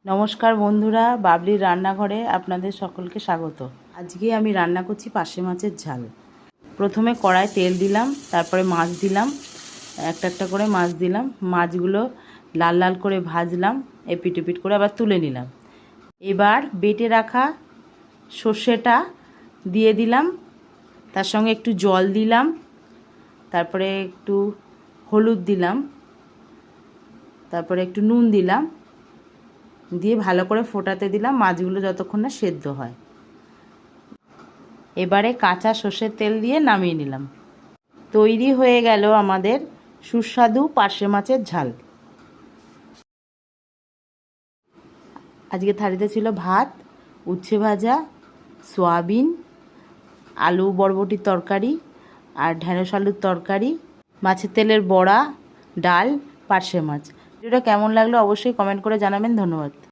নমস্কার বন্ধুরা, বাবলির রান্নাঘরে আপনাদের সকলকে স্বাগত। আজকে আমি রান্না করছি পার্শে মাছের ঝাল। প্রথমে কড়ায় তেল দিলাম, তারপরে মাছ দিলাম, একটা একটা করে মাছ দিলাম। মাছগুলো লাল লাল করে ভাজলাম, এপিট এপিট করে আবার তুলে নিলাম। এবার বেটে রাখা সর্ষেটা দিয়ে দিলাম, তার সঙ্গে একটু জল দিলাম, তারপরে একটু হলুদ দিলাম, তারপরে একটু নুন দিলাম, দিয়ে ভালো করে ফোটাতে দিলাম মাছগুলো যতক্ষণ না সেদ্ধ হয়। এবারে কাঁচা সর্ষের তেল দিয়ে নামিয়ে নিলাম। তৈরি হয়ে গেল আমাদের সুস্বাদু পার্শে মাছের ঝাল। আজকে থালিতে ছিল ভাত, উচ্ছে ভাজা, সয়াবিন, আলু বরবটির তরকারি আর ঢ্যাঁড়স আলুর তরকারি, মাছের তেলের বড়া, ডাল, পার্শে মাছ। ভিডিওটা কেমন লাগলো অবশ্যই কমেন্ট করে জানাবেন। ধন্যবাদ।